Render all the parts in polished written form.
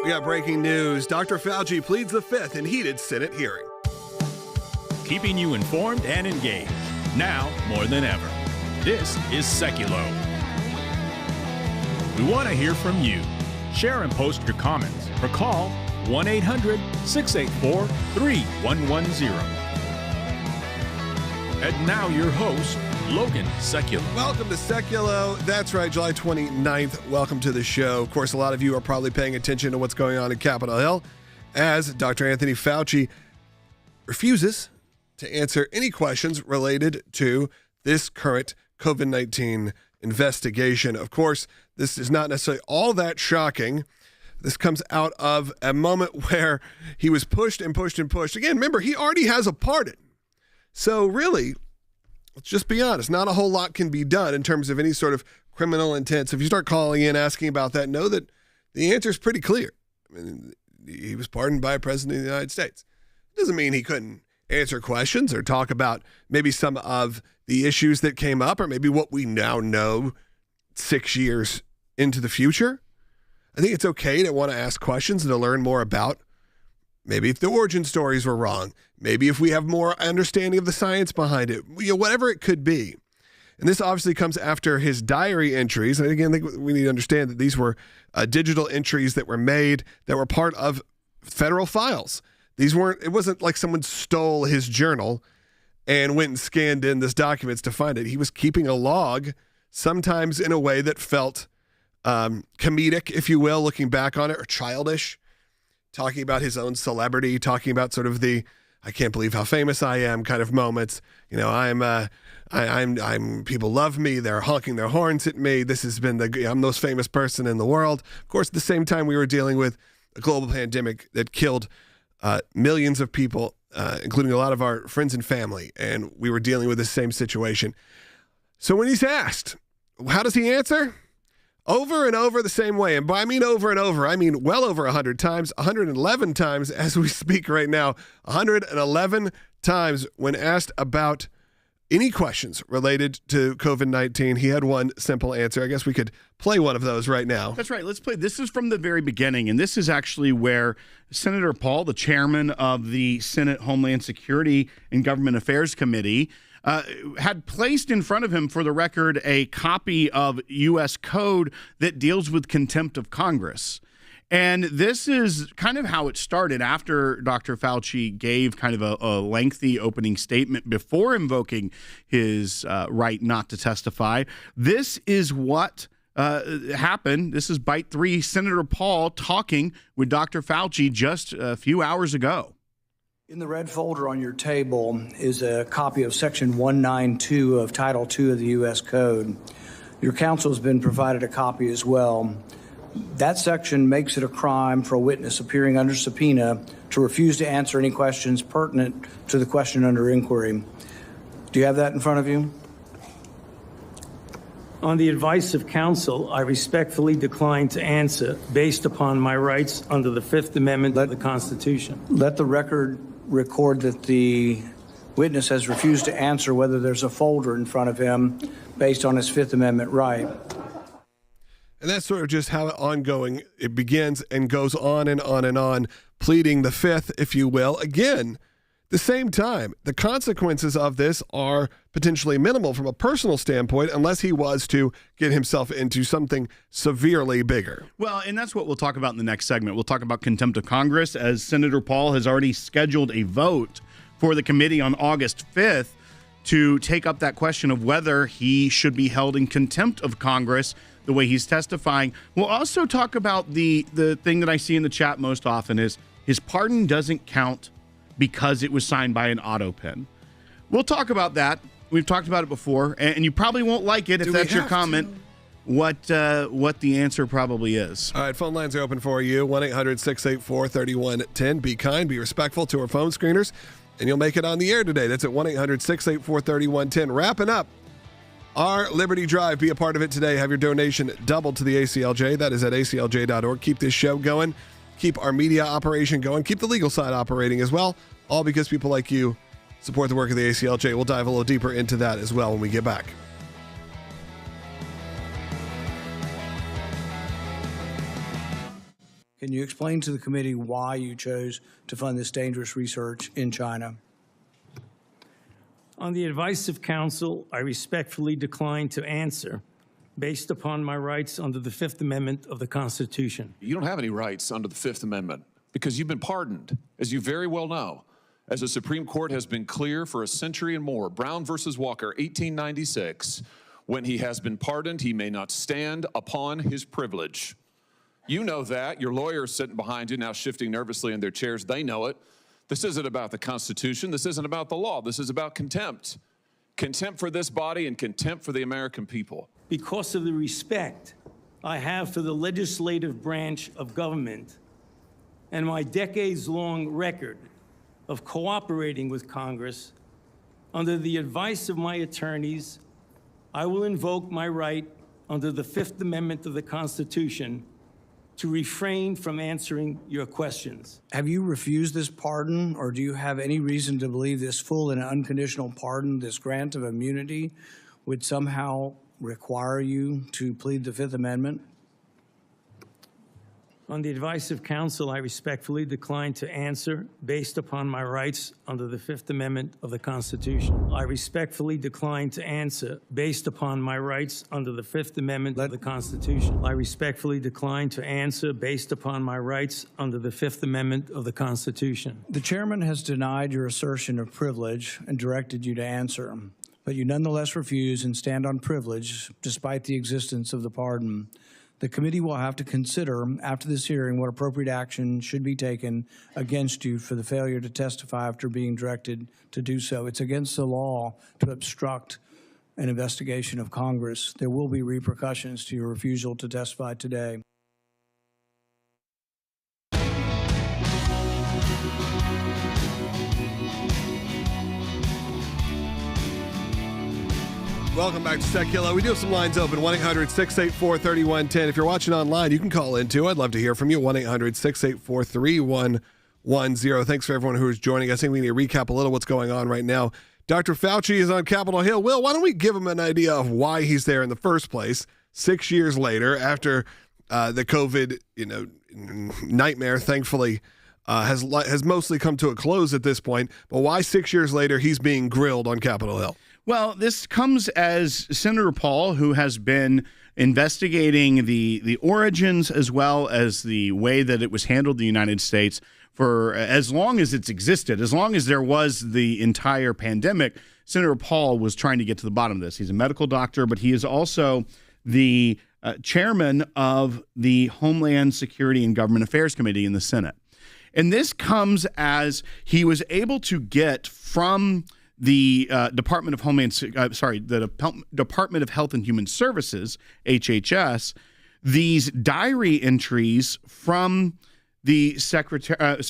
We got breaking news. Dr. Fauci pleads the Fifth in heated Senate hearing. Keeping you informed and engaged, now more than ever. This is Sekulow. We want to hear from you. Share and post your comments or call 1-800-684-3110. And now your host, Logan Sekulow. Welcome to Sekulow. That's right, July 29th. Welcome to the show. Of course, a lot of you are probably paying attention to what's going on in Capitol Hill as Dr. Anthony Fauci refuses to answer any questions related to this current COVID-19 investigation. Of course, this is not necessarily all that shocking. This comes out of a moment where he was pushed and pushed and pushed. Again, remember, he already has a pardon. So really, let's just be honest, not a whole lot can be done in terms of any sort of criminal intent. So if you start calling in, asking about that, know that the answer is pretty clear. I mean, he was pardoned by a president of the United States. Doesn't mean he couldn't answer questions or talk about maybe some of the issues that came up or maybe what we now know 6 years into the future. I think it's okay to want to ask questions and to learn more about maybe if the origin stories were wrong, maybe if we have more understanding of the science behind it, whatever it could be. And this obviously comes after his diary entries. And again, I think we need to understand that these were digital entries that were made that were part of federal files. It wasn't like someone stole his journal and went and scanned in this documents to find it. He was keeping a log, sometimes in a way that felt comedic, if you will, looking back on it, or childish, talking about his own celebrity, talking about sort of the I can't believe how famous I am kind of moments. You know, I'm people love me. They're honking their horns at me. This has been I'm the most famous person in the world. Of course, at the same time, we were dealing with a global pandemic that killed millions of people, including a lot of our friends and family. And we were dealing with the same situation. So when he's asked, how does he answer? Over and over the same way. And by I mean over and over, I mean well over 100 times, 111 times as we speak right now, 111 times when asked about any questions related to COVID-19. He had one simple answer. I guess we could play one of those right now. That's right. Let's play. This is from the very beginning, and this is actually where Senator Paul, the chairman of the Senate Homeland Security and Government Affairs Committee, had placed in front of him, for the record, a copy of U.S. code that deals with contempt of Congress. And this is kind of how it started after Dr. Fauci gave kind of a lengthy opening statement before invoking his right not to testify. This is what happened. This is bite 3, Senator Paul talking with Dr. Fauci just a few hours ago. In the red folder on your table is a copy of Section 192 of Title II of the U.S. Code. Your counsel has been provided a copy as well. That section makes it a crime for a witness appearing under subpoena to refuse to answer any questions pertinent to the question under inquiry. Do you have that in front of you? On the advice of counsel, I respectfully decline to answer based upon my rights under the Fifth Amendment of the Constitution. Let the record record that the witness has refused to answer whether there's a folder in front of him based on his Fifth Amendment right. And that's sort of just how it begins and goes on and on and on, pleading the Fifth, if you will. Again, the same time, the consequences of this are potentially minimal from a personal standpoint, unless he was to get himself into something severely bigger. Well, and that's what we'll talk about in the next segment. We'll talk about contempt of Congress, as Senator Paul has already scheduled a vote for the committee on August 5th to take up that question of whether he should be held in contempt of Congress the way he's testifying. We'll also talk about the thing that I see in the chat most often is his pardon doesn't count because it was signed by an auto pen. We'll talk about that. We've talked about it before, and you probably won't like it if that's your comment. What the answer probably is. All right, phone lines are open for you. 1-800-684-3110. Be kind, be respectful to our phone screeners, and you'll make it on the air today. That's at 1-800-684-3110. Wrapping up our Liberty Drive. Be a part of it today. Have your donation doubled to the ACLJ. That is at aclj.org. Keep this show going. Keep our media operation going. Keep the legal side operating as well. All because people like you support the work of the ACLJ. We'll dive a little deeper into that as well when we get back. Can you explain to the committee why you chose to fund this dangerous research in China? On the advice of counsel, I respectfully decline to answer based upon my rights under the Fifth Amendment of the Constitution. You don't have any rights under the Fifth Amendment because you've been pardoned, as you very well know. As the Supreme Court has been clear for a century and more, Brown versus Walker, 1896, when he has been pardoned, he may not stand upon his privilege. You know that. Your lawyers sitting behind you now shifting nervously in their chairs, they know it. This isn't about the Constitution. This isn't about the law. This is about contempt. Contempt for this body and contempt for the American people. Because of the respect I have for the legislative branch of government and my decades-long record of cooperating with Congress, under the advice of my attorneys, I will invoke my right under the Fifth Amendment of the Constitution to refrain from answering your questions. Have you refused this pardon, or do you have any reason to believe this full and unconditional pardon, this grant of immunity, would somehow require you to plead the Fifth Amendment? On the advice of counsel, I respectfully decline to answer based upon my rights under the Fifth Amendment of the Constitution. I respectfully decline to answer based upon my rights under the Fifth Amendment of the Constitution. I respectfully decline to answer based upon my rights under the Fifth Amendment of the Constitution. The chairman has denied your assertion of privilege and directed you to answer, but you nonetheless refuse and stand on privilege despite the existence of the pardon. The committee will have to consider, after this hearing, what appropriate action should be taken against you for the failure to testify after being directed to do so. It's against the law to obstruct an investigation of Congress. There will be repercussions to your refusal to testify today. Welcome back to Sekulow. We do have some lines open, 1-800-684-3110. If you're watching online, you can call in too. I'd love to hear from you, 1-800-684-3110. Thanks for everyone who is joining us. I think we need to recap a little what's going on right now. Dr. Fauci is on Capitol Hill. Will, why don't we give him an idea of why he's there in the first place 6 years later after the COVID nightmare, thankfully, has mostly come to a close at this point. But why 6 years later he's being grilled on Capitol Hill? Well, this comes as Senator Paul, who has been investigating the origins as well as the way that it was handled in the United States for as long as it's existed, as long as there was the entire pandemic. Senator Paul was trying to get to the bottom of this. He's a medical doctor, but he is also the chairman of the Homeland Security and Government Affairs Committee in the Senate. And this comes as he was able to get from the Department of Health and Human Services, HHS, these diary entries from the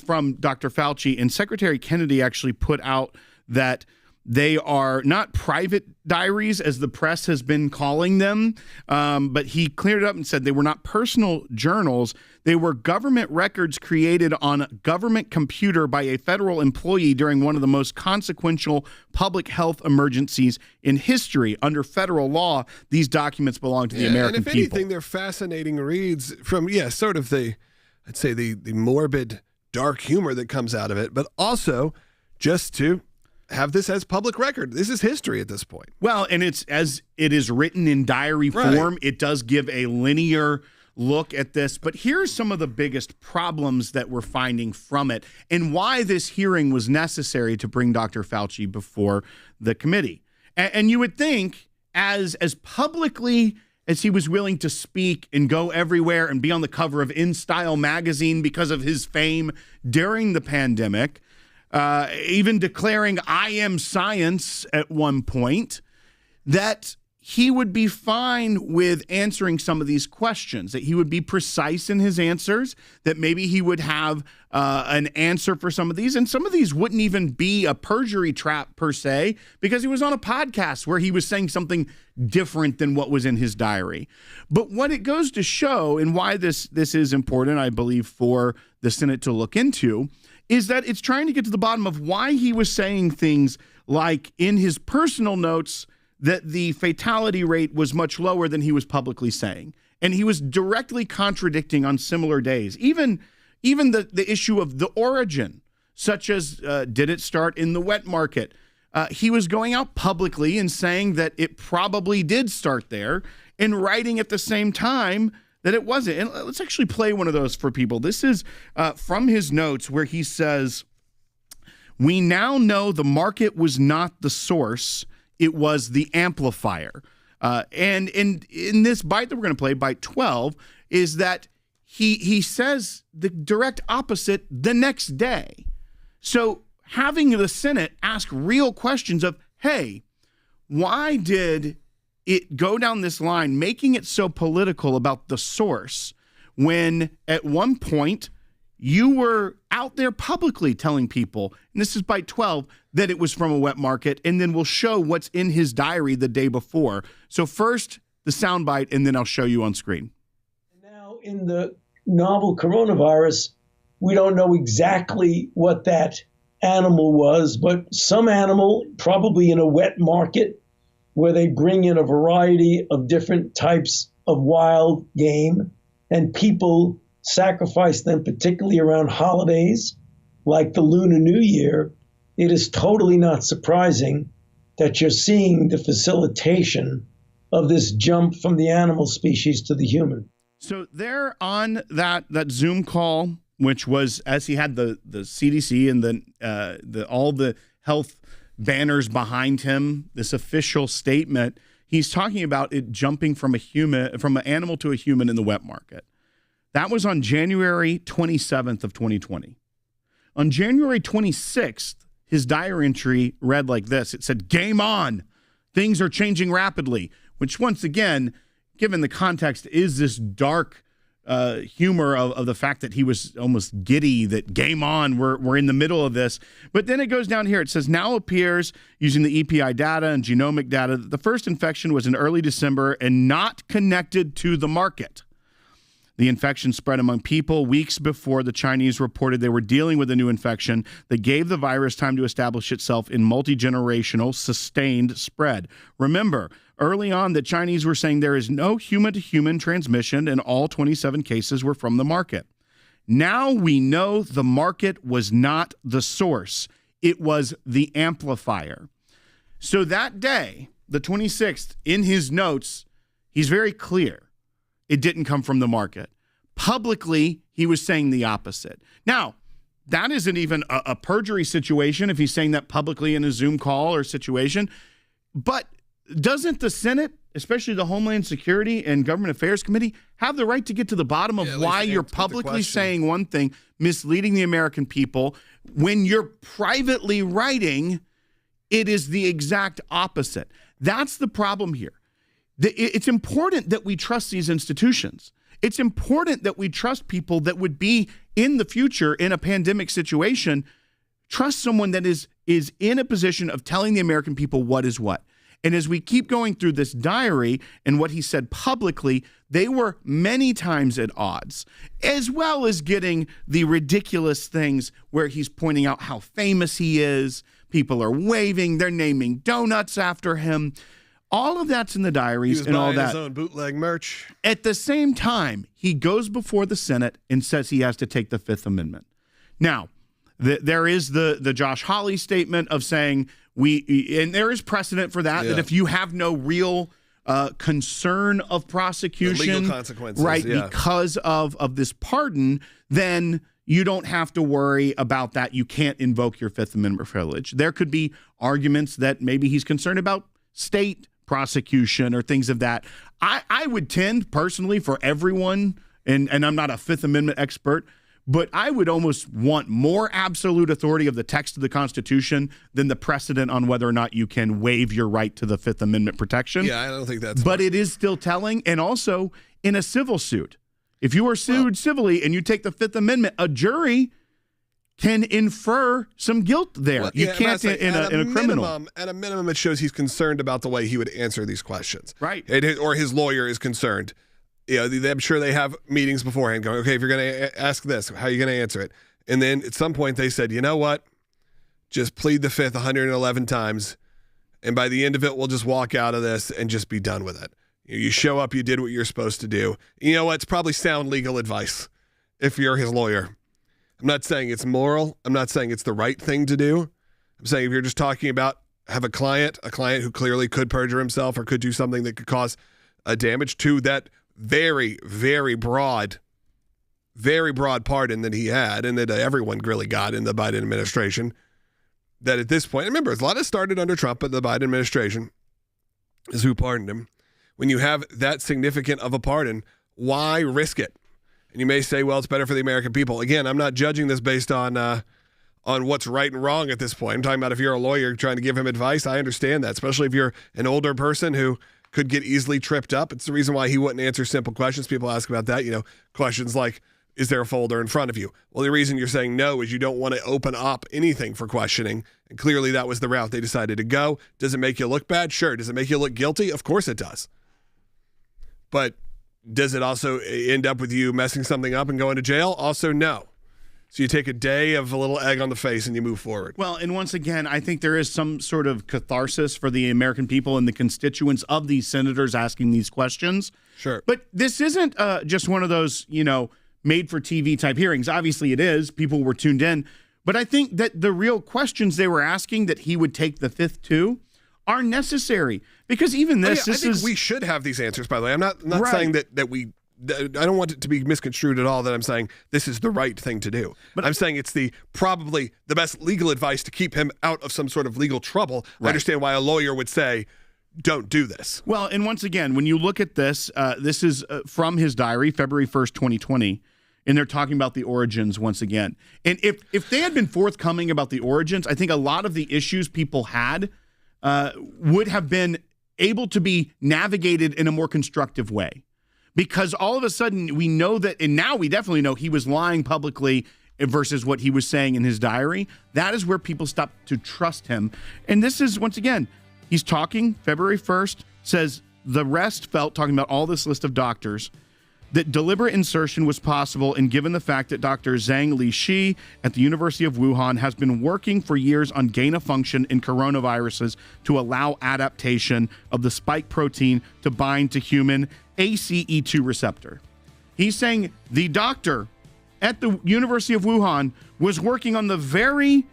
from Dr. Fauci, and Secretary Kennedy actually put out that they are not private diaries, as the press has been calling them, but he cleared it up and said they were not personal journals. They were government records created on a government computer by a federal employee during one of the most consequential public health emergencies in history. Under federal law, these documents belong to the American people. And if anything, they're fascinating reads from, sort of the morbid, dark humor that comes out of it, but also just to have this as public record. This is history at this point. Well, and it's as it is written in diary form. Right. It does give a linear look at this. But here's some of the biggest problems that we're finding from it and why this hearing was necessary to bring Dr. Fauci before the committee. And you would think as publicly as he was willing to speak and go everywhere and be on the cover of In Style magazine because of his fame during the pandemic, even declaring I am science at one point, that he would be fine with answering some of these questions, that he would be precise in his answers, that maybe he would have an answer for some of these. And some of these wouldn't even be a perjury trap per se, because he was on a podcast where he was saying something different than what was in his diary. But what it goes to show, and why this is important, I believe, for the Senate to look into, is that it's trying to get to the bottom of why he was saying things like in his personal notes that the fatality rate was much lower than he was publicly saying. And he was directly contradicting on similar days. Even the issue of the origin, such as did it start in the wet market? He was going out publicly and saying that it probably did start there and writing at the same time that it wasn't. And let's actually play one of those for people. This is from his notes where he says, "We now know the market was not the source, it was the amplifier." And in this bite that we're going to play, bite 12, is that he says the direct opposite the next day. So having the Senate ask real questions of, hey, why did it go down this line, making it so political about the source, when at one point you were out there publicly telling people, and this is bite 12, that it was from a wet market, and then we'll show what's in his diary the day before. So first, the soundbite, and then I'll show you on screen. Now, in the novel coronavirus, we don't know exactly what that animal was, but some animal, probably in a wet market, where they bring in a variety of different types of wild game, and people sacrifice them, particularly around holidays like the Lunar New Year. It is totally not surprising that you're seeing the facilitation of this jump from the animal species to the human. So there on that Zoom call, which was as he had the CDC and all the health banners behind him, this official statement, he's talking about it jumping from an animal to a human in the wet market. That was on January 27th of 2020. On January 26th, his diary entry read like this. It said, "Game on. Things are changing rapidly," which once again, given the context, is this dark humor of the fact that he was almost giddy, that game on, we're in the middle of this. But then it goes down here. It says, "Now appears using the EPI data and genomic data that the first infection was in early December and not connected to the market. The infection spread among people weeks before the Chinese reported they were dealing with a new infection that gave the virus time to establish itself in multi-generational sustained spread." Remember, early on, the Chinese were saying there is no human-to-human transmission and all 27 cases were from the market. Now we know the market was not the source. It was the amplifier. So that day, the 26th, in his notes, he's very clear. It didn't come from the market. Publicly, he was saying the opposite. Now, that isn't even a perjury situation if he's saying that publicly in a Zoom call or situation. But doesn't the Senate, especially the Homeland Security and Government Affairs Committee, have the right to get to the bottom of why you're publicly saying one thing, misleading the American people, when you're privately writing, it is the exact opposite? That's the problem here. It's important that we trust these institutions. It's important that we trust people that would be in the future in a pandemic situation. Trust someone that is in a position of telling the American people what is what. And as we keep going through this diary and what he said publicly, they were many times at odds, as well as getting the ridiculous things where he's pointing out how famous he is. People are waving, they're naming donuts after him. All of that's in the diaries and all that. He was buying his own bootleg merch. At the same time, he goes before the Senate and says he has to take the Fifth Amendment. Now, there is the Josh Hawley statement of saying and there is precedent for that, that if you have no real concern of prosecution, legal consequences, right, because of this pardon, then you don't have to worry about that. You can't invoke your Fifth Amendment privilege. There could be arguments that maybe he's concerned about state prosecution or things of that. I would tend personally for everyone, and I'm not a Fifth Amendment expert, but I would almost want more absolute authority of the text of the Constitution than the precedent on whether or not you can waive your right to the Fifth Amendment protection. Yeah, I don't think that's But it is still telling, and also in a civil suit. If you are sued civilly and you take the Fifth Amendment, a jury can infer some guilt there. Well, you can't in a criminal. At a minimum, it shows he's concerned about the way he would answer these questions. Right. Or his lawyer is concerned. I'm sure they have meetings beforehand going, okay, if you're going to ask this, how are you going to answer it? And then at some point they said, you know what? Just plead the Fifth 111 times And by the end of it, we'll just walk out of this and just be done with it. You show up, you did what you're supposed to do. You know what? It's probably sound legal advice if you're his lawyer. I'm not saying it's moral. I'm not saying it's the right thing to do. I'm saying if you're just talking about have a client who clearly could perjure himself or could do something that could cause damage to that very, very broad pardon that he had and that everyone really got in the Biden administration, that at this point, remember, a lot of started under Trump, but the Biden administration is who pardoned him. When you have that significant of a pardon, why risk it? And you may say, well, it's better for the American people. Again, I'm not judging this based on what's right and wrong at this point. I'm talking about if you're a lawyer trying to give him advice, I understand that, especially if you're an older person who could get easily tripped up. It's the reason why he wouldn't answer simple questions. People ask about that, questions like, is there a folder in front of you? Well, the reason you're saying no is you don't want to open up anything for questioning. And clearly that was the route they decided to go. Does it make you look bad? Sure. Does it make you look guilty? Of course it does. But does it also end up with you messing something up and going to jail? Also, no. So you take a day of a little egg on the face and you move forward. Well, and once again, I think there is some sort of catharsis for the American people and the constituents of these senators asking these questions. Sure. But this isn't just one of those, made for TV type hearings. Obviously it is. People were tuned in. But I think that the real questions they were asking that he would take the fifth to are necessary. Because even this, I think we should have these answers, by the way. I'm not right. saying that we, I don't want it to be misconstrued at all that I'm saying this is the right thing to do. But I'm saying it's probably the best legal advice to keep him out of some sort of legal trouble. Right. I understand why a lawyer would say, don't do this. Well, and once again, when you look at this, this is from his diary, February 1st, 2020. And they're talking about the origins once again. And if they had been forthcoming about the origins, I think a lot of the issues people had would have been able to be navigated in a more constructive way. Because all of a sudden we know that, and now we definitely know he was lying publicly versus what he was saying in his diary. That is where people stopped to trust him. And this is, once again, he's talking February 1st, says the rest felt, talking about all this list of doctors, that deliberate insertion was possible, and given the fact that Dr. Zhang Lishi at the University of Wuhan has been working for years on gain of function in coronaviruses to allow adaptation of the spike protein to bind to human ACE2 receptor. He's saying the doctor at the University of Wuhan was working on the very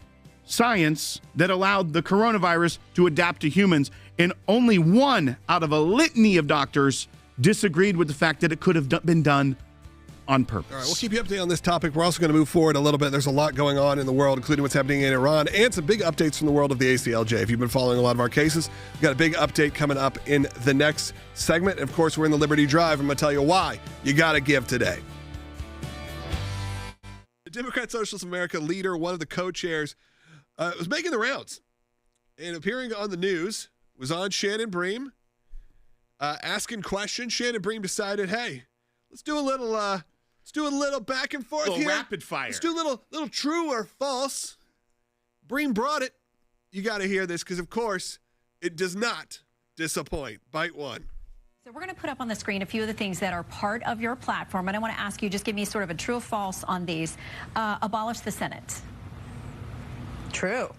science that allowed the coronavirus to adapt to humans, and only one out of a litany of doctors disagreed with the fact that it could have been done on purpose. All right, we'll keep you updated on this topic. We're also going to move forward a little bit. There's a lot going on in the world, including what's happening in Iran and some big updates from the world of the ACLJ. If you've been following a lot of our cases, we've got a big update coming up in the next segment. And of course, we're in the Liberty Drive. I'm going to tell you why you got to give today. The Democrat Socialist of America leader, one of the co-chairs, was making the rounds and appearing on the news, was on Shannon Bream, asking questions. Shannon Bream decided, hey, let's do a little back and forth here. Rapid fire. Let's do a little true or false. Bream brought it. You got to hear this because, of course, it does not disappoint. Bite one. So we're going to put up on the screen a few of the things that are part of your platform, and I want to ask you, just give me sort of a true or false on these. Abolish the Senate. True.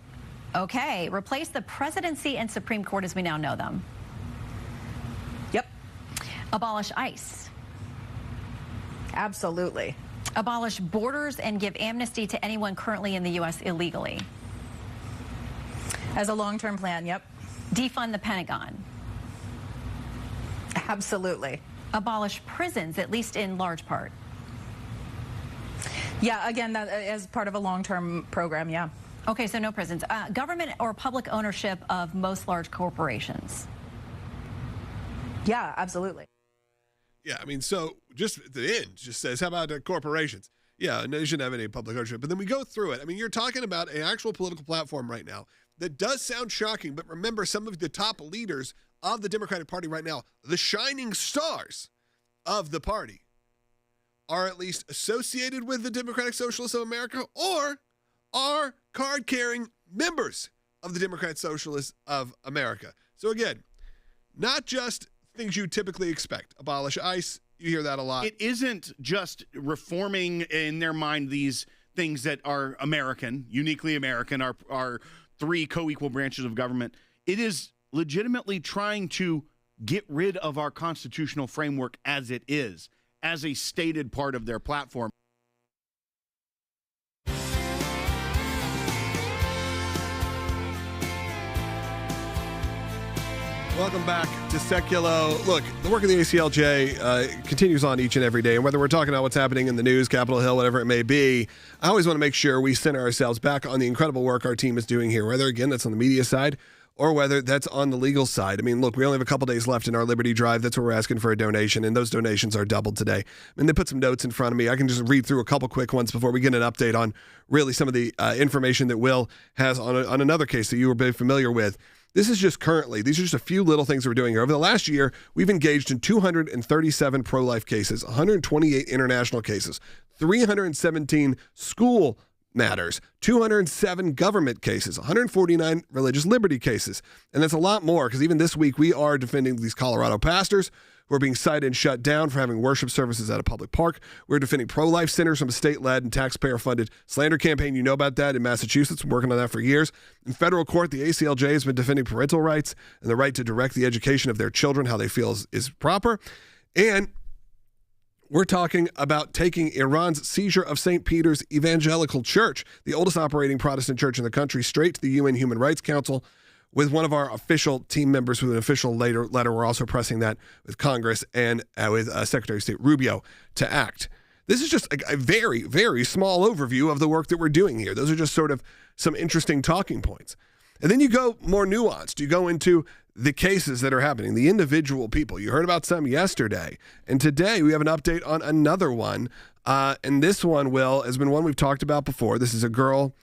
Okay. Replace the presidency and Supreme Court as we now know them. Yep. Abolish ICE. Absolutely. Abolish borders and give amnesty to anyone currently in the U.S. illegally. As a long-term plan, yep. Defund the Pentagon. Absolutely. Abolish prisons, at least in large part. Yeah, again, that as part of a long-term program, yeah. Okay, so no prisons. Government or public ownership of most large corporations. Yeah, absolutely. Yeah, I mean, so just at the end, just says, how about corporations? Yeah, no, you shouldn't have any public ownership. But then we go through it. I mean, you're talking about an actual political platform right now that does sound shocking, but remember, some of the top leaders of the Democratic Party right now, the shining stars of the party, are at least associated with the Democratic Socialists of America or are card-carrying members of the Democratic Socialists of America. So again, not just things you typically expect. Abolish ICE, you hear that a lot. It isn't just reforming in their mind these things that are American, uniquely American, our three co-equal branches of government. It is legitimately trying to get rid of our constitutional framework as it is, as a stated part of their platform. Welcome back to Sekulow. Look, the work of the ACLJ continues on each and every day, and whether we're talking about what's happening in the news, Capitol Hill, whatever it may be, I always want to make sure we center ourselves back on the incredible work our team is doing here, whether, again, that's on the media side or whether that's on the legal side. I mean, look, we only have a couple days left in our Liberty Drive. That's where we're asking for a donation, and those donations are doubled today. I mean, they put some notes in front of me. I can just read through a couple quick ones before we get an update on really some of the information that Will has on another case that you were very familiar with. This is just currently, these are just a few little things we're doing here. Over the last year, we've engaged in 237 pro-life cases, 128 international cases, 317 school matters, 207 government cases, 149 religious liberty cases. And that's a lot more, because even this week we are defending these Colorado pastors who are being cited and shut down for having worship services at a public park. We're defending pro-life centers from a state-led and taxpayer-funded slander campaign. You know about that in Massachusetts. I'm working on that for years. In federal court, the ACLJ has been defending parental rights and the right to direct the education of their children how they feel is proper. And we're talking about taking Iran's seizure of St. Peter's Evangelical Church, the oldest operating Protestant church in the country, straight to the UN Human Rights Council with one of our official team members with an official letter. We're also pressing that with Congress and with Secretary of State Rubio to act. This is just a very, very small overview of the work that we're doing here. Those are just sort of some interesting talking points. And then you go more nuanced. You go into the cases that are happening, the individual people. You heard about some yesterday. And today we have an update on another one. And this one, Will, has been one we've talked about before. This is a girl,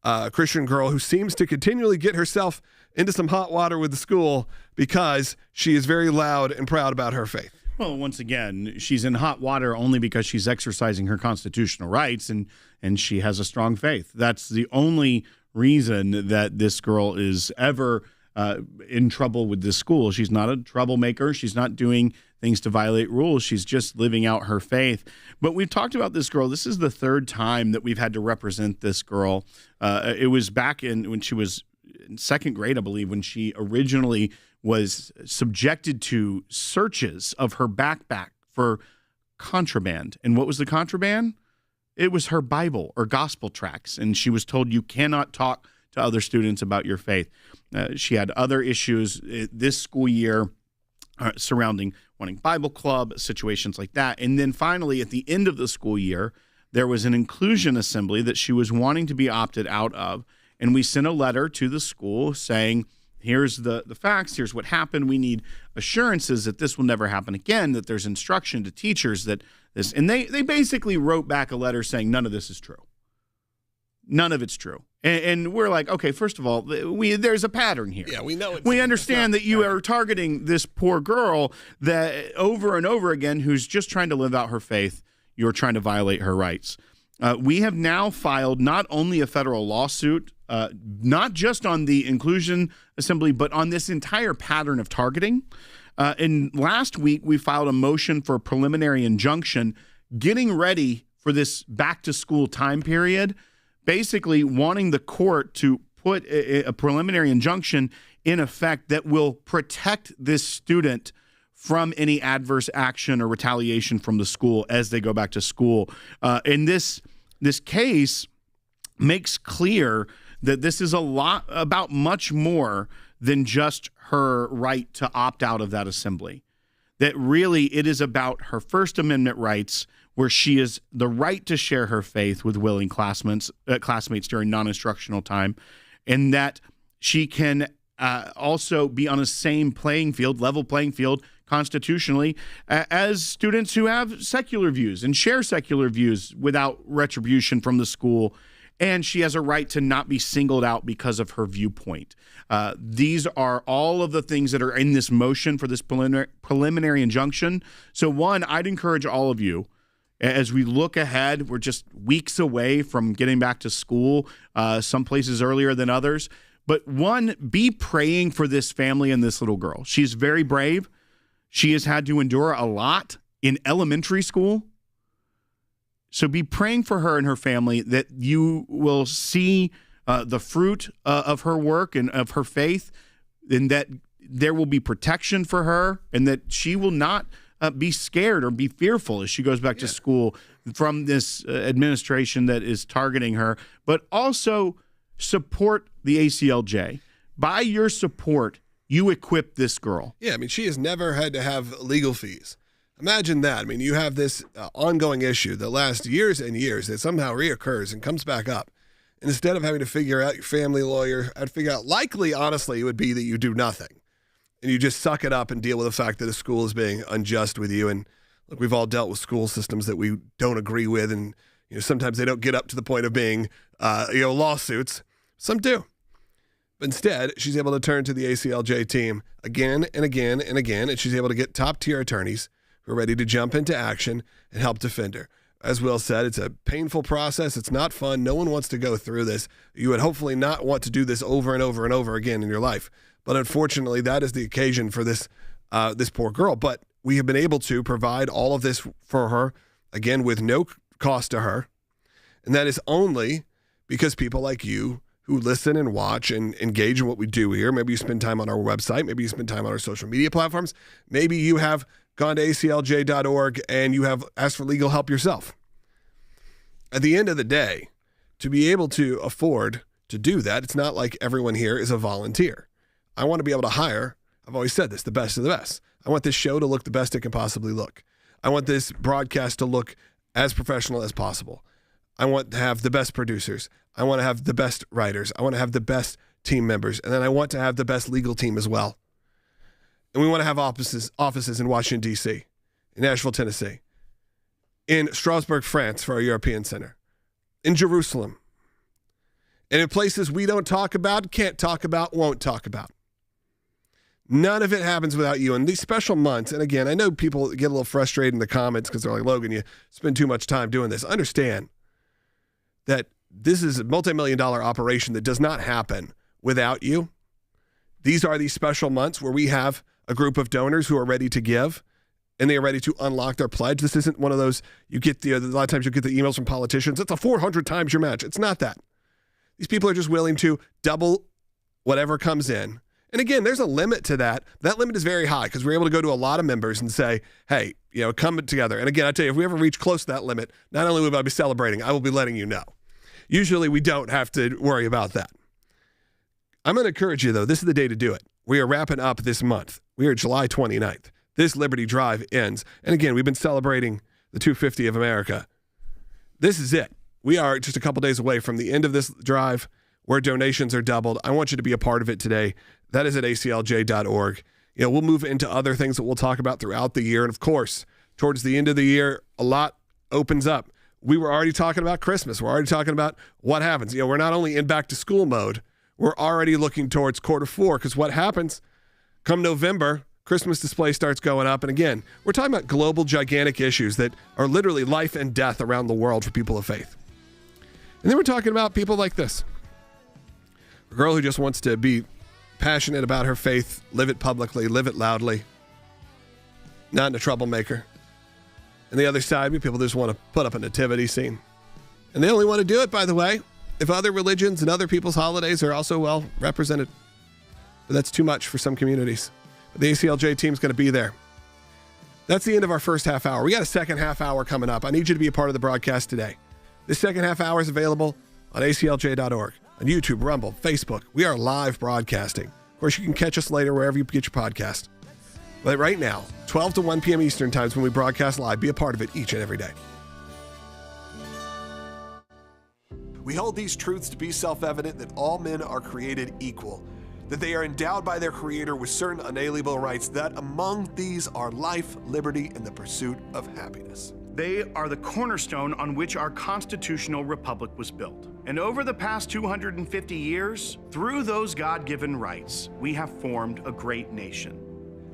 a Christian girl who seems to continually get herself into some hot water with the school because she is very loud and proud about her faith. Well, once again, she's in hot water only because she's exercising her constitutional rights and she has a strong faith. That's the only reason that this girl is ever in trouble with this school. She's not a troublemaker. She's not doing things to violate rules. She's just living out her faith. But we've talked about this girl. This is the third time that we've had to represent this girl. It was back when she was in second grade, I believe, when she originally was subjected to searches of her backpack for contraband. And what was the contraband? It was her Bible or gospel tracts. And she was told, you cannot talk to other students about your faith. She had other issues this school year surrounding wanting Bible club, situations like that. And then finally, at the end of the school year, there was an inclusion assembly that she was wanting to be opted out of. And we sent a letter to the school saying, here's the facts, here's what happened. We need assurances that this will never happen again, that there's instruction to teachers that this, and they basically wrote back a letter saying none of this is true. None of it's true. And we're like, okay, first of all, there's a pattern here. Yeah, we know it. We understand that you are targeting this poor girl that over and over again who's just trying to live out her faith. You're trying to violate her rights. We have now filed not only a federal lawsuit, not just on the inclusion assembly, but on this entire pattern of targeting. And last week, we filed a motion for a preliminary injunction, getting ready for this back-to-school time period, basically wanting the court to put a preliminary injunction in effect that will protect this student from any adverse action or retaliation from the school as they go back to school. And this case makes clear that this is a lot about much more than just her right to opt out of that assembly. That really it is about her First Amendment rights, where she has the right to share her faith with willing classmates during non-instructional time, and that she can also be on a same playing field, level playing field constitutionally as students who have secular views and share secular views without retribution from the school. And she has a right to not be singled out because of her viewpoint. These are all of the things that are in this motion for this preliminary injunction. So one, I'd encourage all of you, as we look ahead, we're just weeks away from getting back to school, some places earlier than others. But one, be praying for this family and this little girl. She's very brave. She has had to endure a lot in elementary school. So be praying for her and her family that you will see the fruit of her work and of her faith, and that there will be protection for her and that she will not be scared or be fearful as she goes back to school from this administration that is targeting her, but also support the ACLJ. By your support, you equip this girl. Yeah, I mean, she has never had to have legal fees. Imagine that. I mean, you have this ongoing issue that lasts years and years that somehow reoccurs and comes back up. And instead of having to figure out your family lawyer, I'd figure out likely, honestly, it would be that you do nothing. And you just suck it up and deal with the fact that a school is being unjust with you. And look, we've all dealt with school systems that we don't agree with. And sometimes they don't get up to the point of being lawsuits. Some do. But instead, she's able to turn to the ACLJ team again and again and again. And she's able to get top-tier attorneys who are ready to jump into action and help defend her. As Will said, it's a painful process. It's not fun. No one wants to go through this. You would hopefully not want to do this over and over and over again in your life. But unfortunately, that is the occasion for this poor girl. But we have been able to provide all of this for her, again, with no cost to her. And that is only because people like you who listen and watch and engage in what we do here. Maybe you spend time on our website. Maybe you spend time on our social media platforms. Maybe you have gone to aclj.org and you have asked for legal help yourself. At the end of the day, to be able to afford to do that, it's not like everyone here is a volunteer. I want to be able to hire, I've always said this, the best of the best. I want this show to look the best it can possibly look. I want this broadcast to look as professional as possible. I want to have the best producers. I want to have the best writers. I want to have the best team members. And then I want to have the best legal team as well. And we want to have offices in Washington, D.C., in Nashville, Tennessee, in Strasbourg, France for our European Center, in Jerusalem, and in places we don't talk about, can't talk about, won't talk about. None of it happens without you. And these special months, and again, I know people get a little frustrated in the comments because they're like, Logan, you spend too much time doing this. Understand that this is a multi-million-dollar operation that does not happen without you. These are these special months where we have a group of donors who are ready to give, and they are ready to unlock their pledge. This isn't one of those, you get a lot of times you get the emails from politicians, it's a 400 times your match. It's not that. These people are just willing to double whatever comes in. And again, there's a limit to that. That limit is very high because we're able to go to a lot of members and say, hey, come together. And again, I tell you, if we ever reach close to that limit, not only will I be celebrating, I will be letting you know. Usually we don't have to worry about that. I'm going to encourage you, though, this is the day to do it. We are wrapping up this month. We are July 29th. This Liberty Drive ends. And again, we've been celebrating the 250 of America. This is it. We are just a couple days away from the end of this drive where donations are doubled. I want you to be a part of it today. That is at aclj.org. We'll move into other things that we'll talk about throughout the year. And of course, towards the end of the year, a lot opens up. We were already talking about Christmas. We're already talking about what happens. We're not only in back to school mode, we're already looking towards Q4 because what happens come November, Christmas display starts going up. And again, we're talking about global, gigantic issues that are literally life and death around the world for people of faith. And then we're talking about people like this. A girl who just wants to be passionate about her faith, live it publicly, live it loudly, not a troublemaker. And the other side, we people just want to put up a nativity scene. And they only want to do it, by the way, if other religions and other people's holidays are also well represented. But that's too much for some communities. But the ACLJ team's going to be there. That's the end of our first half hour. We got a second half hour coming up. I need you to be a part of the broadcast today. This second half hour is available on aclj.org, on YouTube, Rumble, Facebook. We are live broadcasting. Of course, you can catch us later wherever you get your podcast. But right now, 12 to 1 p.m. Eastern times when we broadcast live, be a part of it each and every day. We hold these truths to be self-evident that all men are created equal, that they are endowed by their Creator with certain unalienable rights, that among these are life, liberty, and the pursuit of happiness. They are the cornerstone on which our constitutional republic was built. And over the past 250 years, through those God-given rights, we have formed a great nation.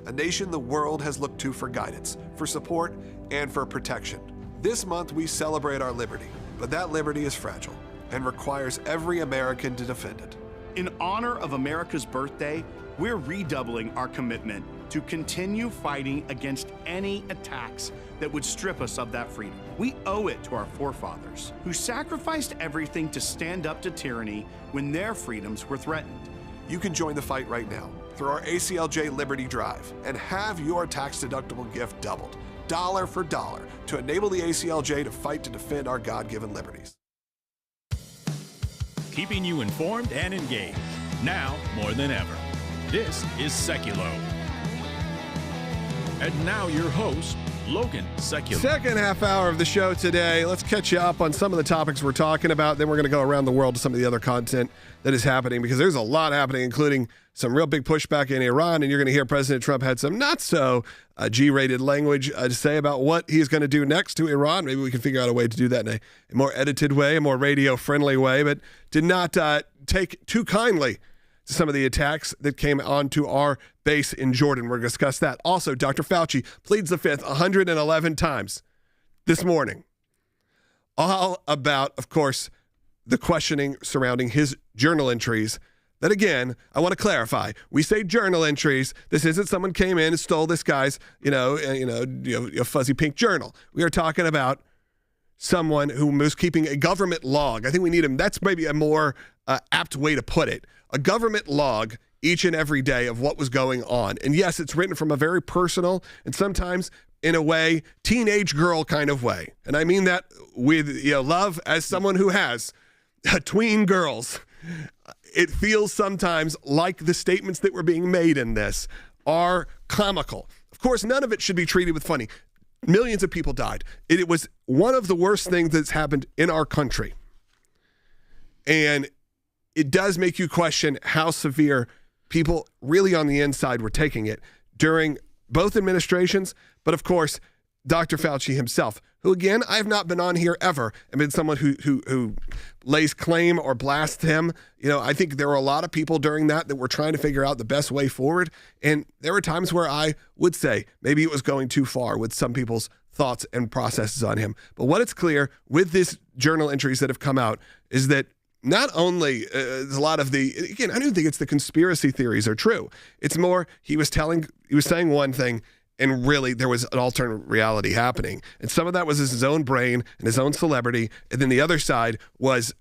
A nation the world has looked to for guidance, for support, and for protection. This month we celebrate our liberty, but that liberty is fragile and requires every American to defend it. In honor of America's birthday, we're redoubling our commitment to continue fighting against any attacks that would strip us of that freedom. We owe it to our forefathers, who sacrificed everything to stand up to tyranny when their freedoms were threatened. You can join the fight right now. through our ACLJ Liberty Drive and have your tax-deductible gift doubled, dollar for dollar, to enable the ACLJ to fight to defend our God-given liberties. Keeping you informed and engaged, now more than ever. This is Sekulow. And now your host, Logan Sekulow. Second half hour of the show today. Let's catch you up on some of the topics we're talking about. Then we're going to go around the world to some of the other content that is happening, because there's a lot happening, including some real big pushback in Iran. And you're going to hear President Trump had some not so G-rated language to say about what he's going to do next to Iran. Maybe we can figure out a way to do that in a more edited way, a more radio-friendly way, but did not take too kindly to some of the attacks that came onto our base in Jordan. We're going to discuss that. Also, Dr. Fauci pleads the fifth 111 times this morning. All about, of course, the questioning surrounding his journal entries. That, again, I want to clarify. We say journal entries. This isn't someone came in and stole this guy's, fuzzy pink journal. We are talking about someone who was keeping a government log. I think we need him. That's maybe a more apt way to put it. A government log each and every day of what was going on. And yes, it's written from a very personal and sometimes, in a way, teenage girl kind of way. And I mean that with love, as someone who has tween girls. It feels sometimes like the statements that were being made in this are comical. Of course, none of it should be treated with funny. Millions of people died. It was one of the worst things that's happened in our country. And it does make you question how severe people really on the inside were taking it during both administrations, but of course, Dr. Fauci himself, who, again, I have not been on here ever and been someone who lays claim or blasts him. I think there were a lot of people during that were trying to figure out the best way forward. And there were times where I would say maybe it was going too far with some people's thoughts and processes on him. But what it's clear with these journal entries that have come out is that not only is a lot of again, I don't think it's the conspiracy theories are true. It's more he was saying one thing, and really there was an alternate reality happening. And some of that was his own brain and his own celebrity. And then the other side was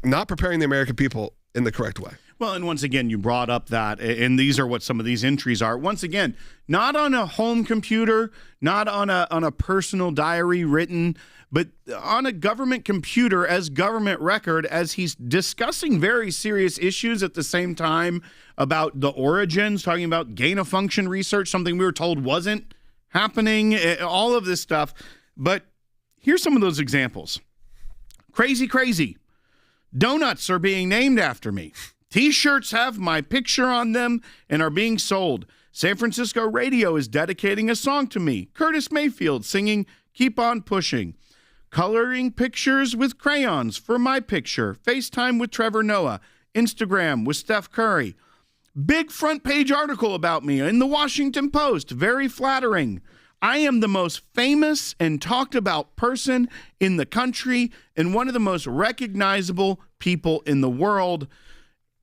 not preparing the American people in the correct way. Well, and once again, you brought up that, and these are what some of these entries are. Once again, not on a home computer, not on a personal diary written, but on a government computer as government record, as he's discussing very serious issues at the same time about the origins, talking about gain-of-function research, something we were told wasn't happening, all of this stuff. But here's some of those examples. Crazy, crazy. Donuts are being named after me. T-shirts have my picture on them and are being sold. San Francisco radio is dedicating a song to me. Curtis Mayfield singing Keep On Pushing. Coloring pictures with crayons for my picture. FaceTime with Trevor Noah. Instagram with Steph Curry. Big front page article about me in the Washington Post. Very flattering. I am the most famous and talked about person in the country and one of the most recognizable people in the world,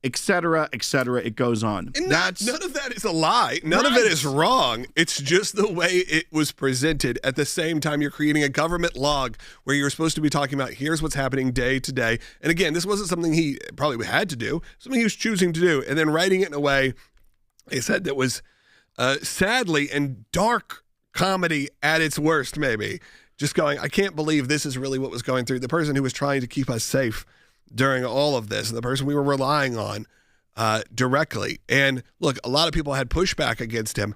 etc., etc. It goes on. And none of that is a lie. None of it is wrong. It's just the way it was presented. At the same time, you're creating a government log where you're supposed to be talking about here's what's happening day to day. And again, this wasn't something he probably had to do, something he was choosing to do, and then writing it in a way, they said, that was sadly and dark comedy at its worst, maybe. Just going, I can't believe this is really what was going through. The person who was trying to keep us safe during all of this, and the person we were relying on directly. And look, a lot of people had pushback against him.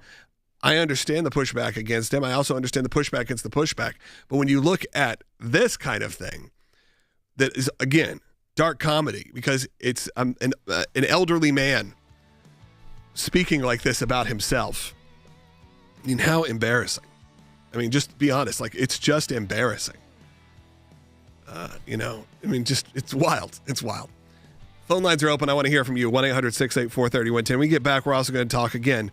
I understand the pushback against him. I also understand the pushback against the pushback. But when you look at this kind of thing, that is, again, dark comedy, because it's an elderly man speaking like this about himself. I mean, how embarrassing. I mean, just be honest. Like, it's just embarrassing. It's wild. It's wild. Phone lines are open. I want to hear from you. 1-800-684-3110. When we get back, we're also going to talk again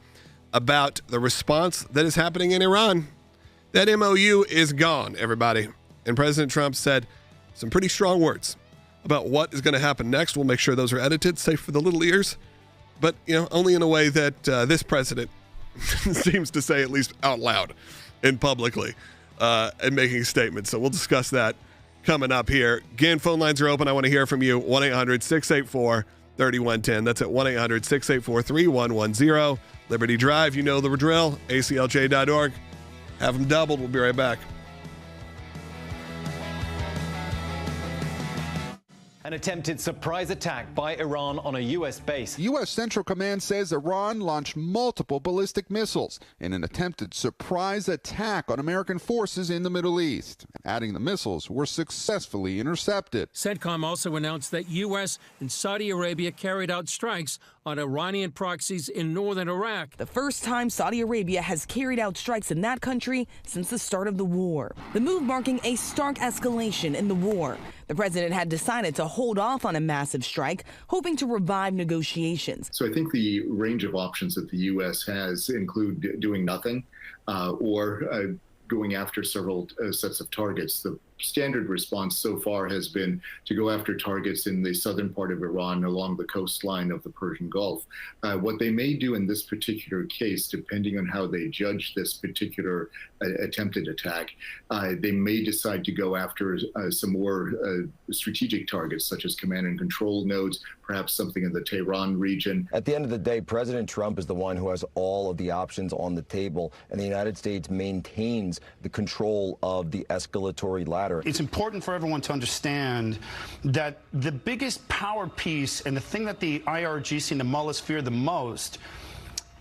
about the response that is happening in Iran. That MOU is gone, everybody. And President Trump said some pretty strong words about what is going to happen next. We'll make sure those are edited, safe for the little ears. But, only in a way that this president seems to say, at least out loud and publicly, and making statements. So we'll discuss that coming up here. Again, phone lines are open. I want to hear from you. 1-800-684-3110. 3110. That's at 1-800-684-3110. Liberty Drive, you know the drill. ACLJ.org. Have them doubled. We'll be right back. An attempted surprise attack by Iran on a U.S. base. U.S. Central Command says Iran launched multiple ballistic missiles in an attempted surprise attack on American forces in the Middle East, adding the missiles were successfully intercepted. CENTCOM also announced that U.S. and Saudi Arabia carried out strikes on Iranian proxies in northern Iraq. The first time Saudi Arabia has carried out strikes in that country since the start of the war. The move marking a stark escalation in the war. The president had decided to hold off on a massive strike, hoping to revive negotiations. So I think the range of options that the U.S. has include doing nothing or going after several sets of targets. The standard response so far has been to go after targets in the southern part of Iran along the coastline of the Persian Gulf. What they may do in this particular case, depending on how they judge this particular attempted attack, they may decide to go after some more strategic targets, such as command and control nodes, perhaps something in the Tehran region. At the end of the day, President Trump is the one who has all of the options on the table, and the United States maintains the control of the escalatory ladder. It's important for everyone to understand that the biggest power piece and the thing that the IRGC and the mullahs fear the most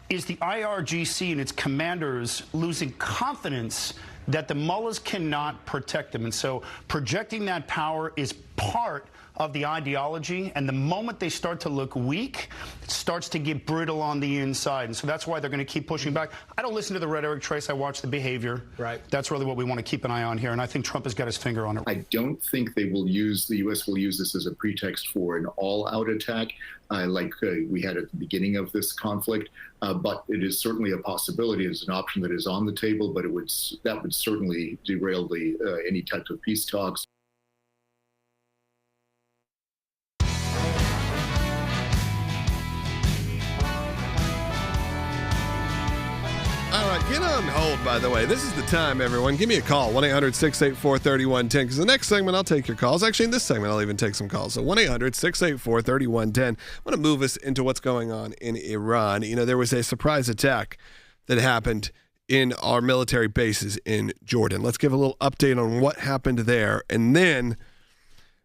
is the IRGC and its commanders losing confidence that the mullahs cannot protect them. And so projecting that power is part of the ideology, and the moment they start to look weak, it starts to get brittle on the inside. And so that's why they're going to keep pushing back. I don't listen to the rhetoric, Trace. I watch the behavior. Right. That's really what we want to keep an eye on here, and I think Trump has got his finger on it. I don't think the U.S. will use this as a pretext for an all-out attack like we had at the beginning of this conflict, but it is certainly a possibility. It's an option that is on the table, but that would certainly derail any type of peace talks. All right, get on hold, by the way. This is the time, everyone. Give me a call, 1-800-684-3110, because the next segment, I'll take your calls. Actually, in this segment, I'll even take some calls. So 1-800-684-3110. I want to move us into what's going on in Iran. You know, there was a surprise attack that happened in our military bases in Jordan. Let's give a little update on what happened there, and then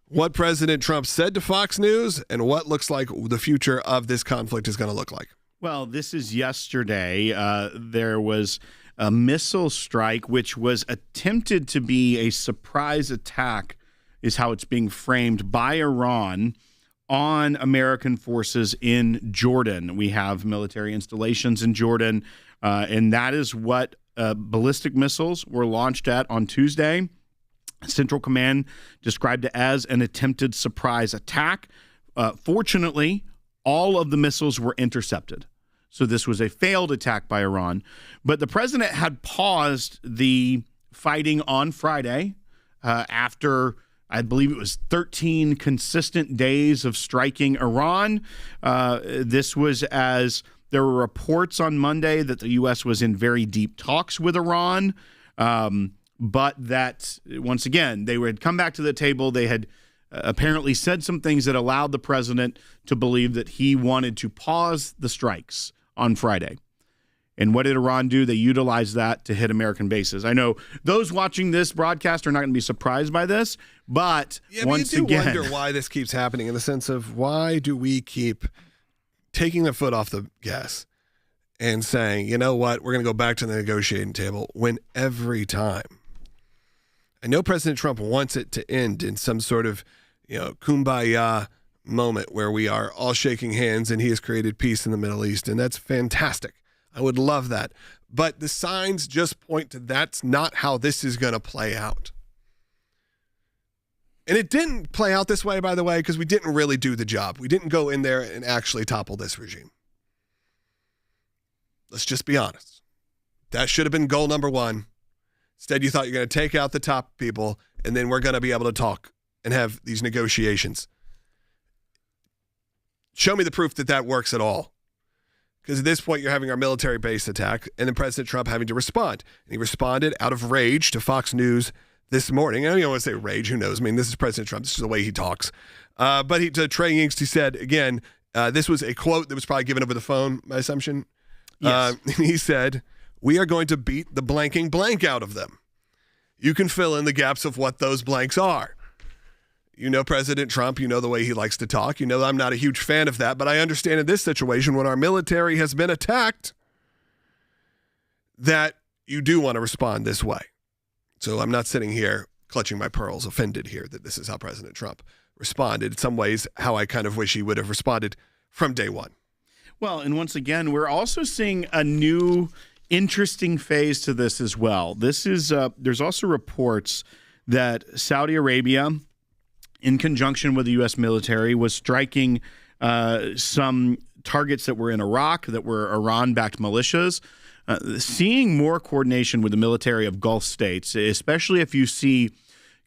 what President Trump said to Fox News and what looks like the future of this conflict is going to look like. Well, this is yesterday. There was a missile strike, which was attempted to be a surprise attack, is how it's being framed, by Iran on American forces in Jordan. We have military installations in Jordan, and that is what ballistic missiles were launched at on Tuesday. Central Command described it as an attempted surprise attack. Fortunately, all of the missiles were intercepted. So this was a failed attack by Iran. But the president had paused the fighting on Friday after, I believe it was 13 consistent days of striking Iran. This was as there were reports on Monday that the U.S. was in very deep talks with Iran, but that, once again, they had come back to the table. They had apparently said some things that allowed the president to believe that he wanted to pause the strikes on Friday. And what did Iran do? They utilized that to hit American bases. I know those watching this broadcast are not going to be surprised by this, but once you again, wonder why this keeps happening, in the sense of, why do we keep taking the foot off the gas and saying, you know what, we're going to go back to the negotiating table, when every time, I know President Trump wants it to end in some sort of, kumbaya moment where we are all shaking hands and he has created peace in the Middle East, and that's fantastic. I would love that. But the signs just point to that's not how this is going to play out. And it didn't play out this way, by the way, because we didn't really do the job. We didn't go in there and actually topple this regime. Let's just be honest. That should have been goal number one. Instead, you thought you're going to take out the top people, and then we're going to be able to talk and have these negotiations. Show me the proof that that works at all. Because at this point, you're having our military base attack, and then President Trump having to respond. And he responded out of rage to Fox News this morning. I don't even want to say rage. Who knows? I mean, this is President Trump. This is the way he talks. But to Trey Yingst, he said, again, This was a quote that was probably given over the phone, my assumption. Yes. He said, "We are going to beat the blanking blank out of them. You can fill in the gaps of what those blanks are." You know President Trump, you know the way he likes to talk. You know I'm not a huge fan of that, but I understand in this situation when our military has been attacked that you do want to respond this way. So I'm not sitting here clutching my pearls, offended here that this is how President Trump responded. In some ways, how I kind of wish he would have responded from day one. Well, and once again, we're also seeing a new interesting phase to this as well. This is there's also reports that Saudi Arabia, in conjunction with the U.S. military, was striking some targets that were in Iraq, that were Iran-backed militias. Seeing more coordination with the military of Gulf states, especially if you see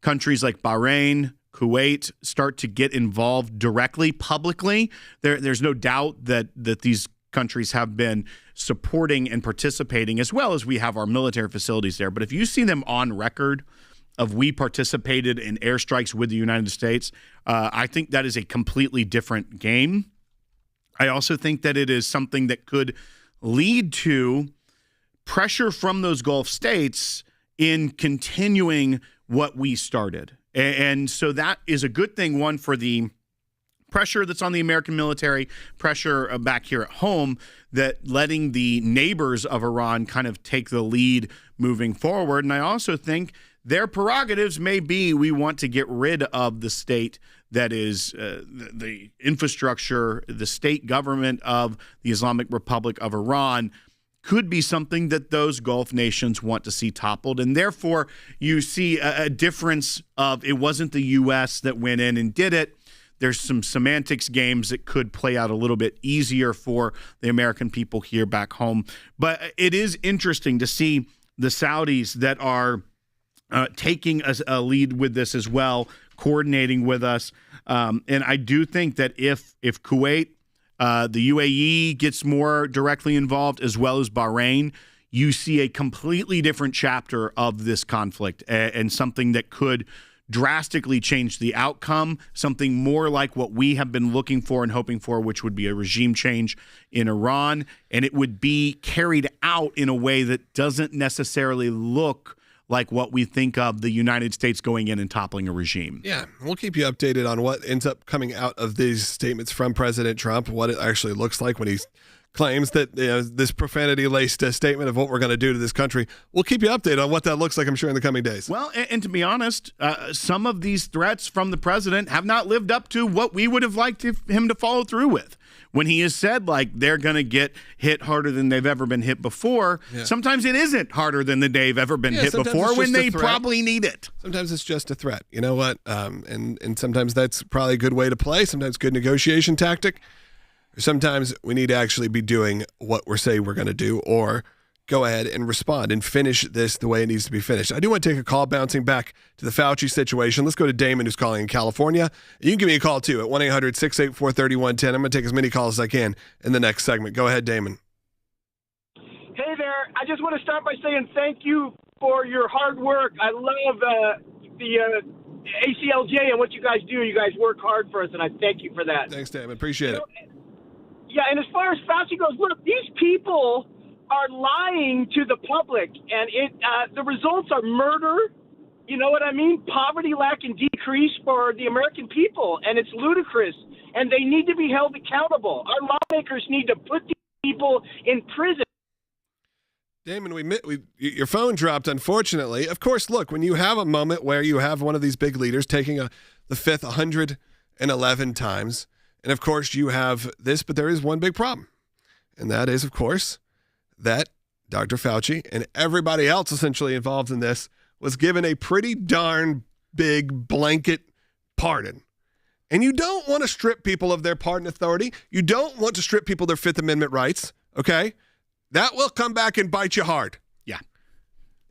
countries like Bahrain, Kuwait start to get involved directly, publicly. There's no doubt that these countries have been supporting and participating, as well as we have our military facilities there. But if you see them on record of we participated in airstrikes with the United States, I think that is a completely different game. I also think that it is something that could lead to pressure from those Gulf states in continuing what we started. And so that is a good thing, one, for the pressure that's on the American military, pressure back here at home, that letting the neighbors of Iran kind of take the lead moving forward. And I also think their prerogatives may be we want to get rid of the state that is the infrastructure, the state government of the Islamic Republic of Iran could be something that those Gulf nations want to see toppled. And therefore, you see a difference of it wasn't the U.S. that went in and did it. There's some semantics games that could play out a little bit easier for the American people here back home. But it is interesting to see the Saudis that are taking a lead with this as well, coordinating with us. And I do think that if Kuwait, the UAE gets more directly involved, as well as Bahrain, you see a completely different chapter of this conflict and something that could drastically change the outcome, something more like what we have been looking for and hoping for, which would be a regime change in Iran. And it would be carried out in a way that doesn't necessarily look like what we think of the United States going in and toppling a regime. Yeah, we'll keep you updated on what ends up coming out of these statements from President Trump, what it actually looks like when he claims that this profanity-laced statement of what we're going to do to this country. We'll keep you updated on what that looks like, I'm sure, in the coming days. Well, and to be honest, some of these threats from the president have not lived up to what we would have liked him to follow through with. When he has said, like, they're going to get hit harder than they've ever been hit before, sometimes it isn't harder than they've ever been hit before when they probably need it. Sometimes it's just a threat. You know what? And sometimes that's probably a good way to play, sometimes good negotiation tactic. Sometimes we need to actually be doing what we're saying we're going to do, or go ahead and respond and finish this the way it needs to be finished. I do want to take a call bouncing back to the Fauci situation. Let's go to Damon, who's calling in California. You can give me a call, too, at 1-800-684-3110. I'm going to take as many calls as I can in the next segment. Go ahead, Damon. Hey there. I just want to start by saying thank you for your hard work. I love the ACLJ and what you guys do. You guys work hard for us, and I thank you for that. Thanks, Damon. Appreciate it. Yeah, and as far as Fauci goes, look, these people are lying to the public, and the results are murder. You know what I mean? Poverty, lack, and decrease for the American people, and it's ludicrous, and they need to be held accountable. Our lawmakers need to put these people in prison. Damon, your phone dropped, unfortunately. Of course, look, when you have a moment where you have one of these big leaders taking the fifth 111 times, and of course you have this, but there is one big problem, and that is, of course, that Dr. Fauci and everybody else essentially involved in this was given a pretty darn big blanket pardon. And you don't want to strip people of their pardon authority. You don't want to strip people of their Fifth Amendment rights, okay? That will come back and bite you hard. Yeah.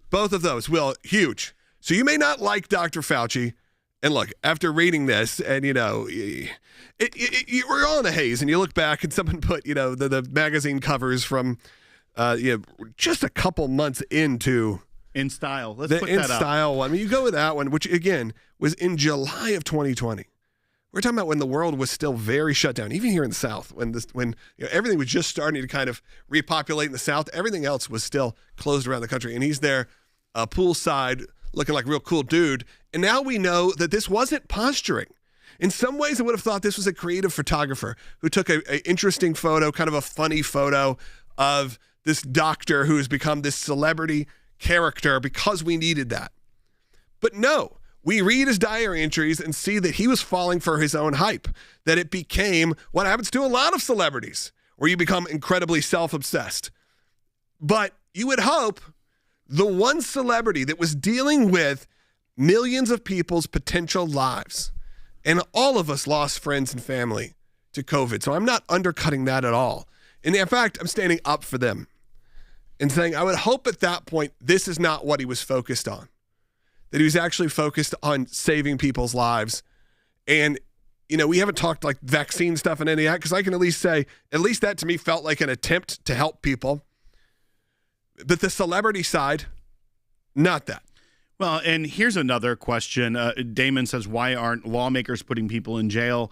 Both of those will. Huge. So you may not like Dr. Fauci. And look, after reading this, and, you know, you were all in a haze, and you look back and someone put, you know, the magazine covers from just a couple months into In Style. Let's the put In that up. Style one. I mean, you go with that one, which, again, was in July of 2020. We're talking about when the world was still very shut down, even here in the South, when everything was just starting to kind of repopulate in the South. Everything else was still closed around the country, and he's there poolside looking like a real cool dude. And now we know that this wasn't posturing. In some ways, I would have thought this was a creative photographer who took an interesting photo, kind of a funny photo of this doctor who has become this celebrity character because we needed that. But no, we read his diary entries and see that he was falling for his own hype, that it became what happens to a lot of celebrities, where you become incredibly self-obsessed. But you would hope the one celebrity that was dealing with millions of people's potential lives, and all of us lost friends and family to COVID. So I'm not undercutting that at all. And in fact, I'm standing up for them and saying I would hope at that point this is not what he was focused on, that he was actually focused on saving people's lives. And, we haven't talked like vaccine stuff and any of that, because I can at least say, at least that to me felt like an attempt to help people. But the celebrity side, not that. Well, and here's another question. Damon says, why aren't lawmakers putting people in jail?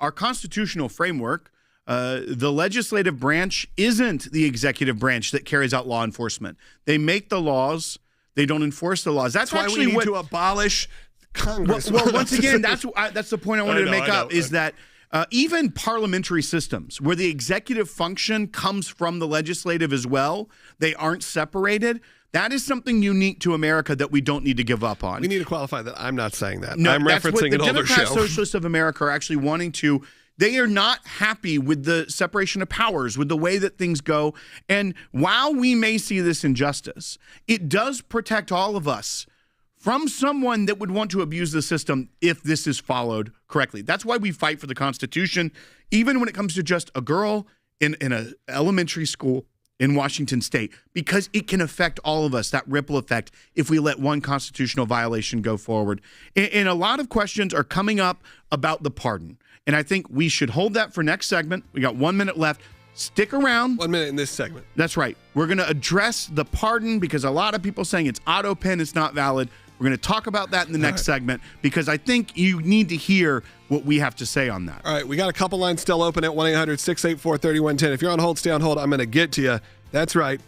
Our constitutional framework, the legislative branch isn't the executive branch that carries out law enforcement. They make the laws. They don't enforce the laws. That's why actually we need to abolish Congress. Well, once again, that's the point I wanted to make up, is that even parliamentary systems where the executive function comes from the legislative as well, they aren't separated. That is something unique to America that we don't need to give up on. We need to qualify that. I'm not saying that. No, I'm referencing an older show. The Democrat Socialists of America are actually wanting to. They are not happy with the separation of powers, with the way that things go. And while we may see this injustice, it does protect all of us from someone that would want to abuse the system if this is followed correctly. That's why we fight for the Constitution, even when it comes to just a girl in an elementary school in Washington State, because it can affect all of us, that ripple effect, if we let one constitutional violation go forward. And a lot of questions are coming up about the pardon. And I think we should hold that for next segment. We got 1 minute left. Stick around. 1 minute in this segment. That's right. We're going to address the pardon because a lot of people saying it's auto pen, it's not valid. We're going to talk about that in the next segment because I think you need to hear what we have to say on that. All right, we got a couple lines still open at 1-800-684-3110. If you're on hold, stay on hold. I'm going to get to you. That's right.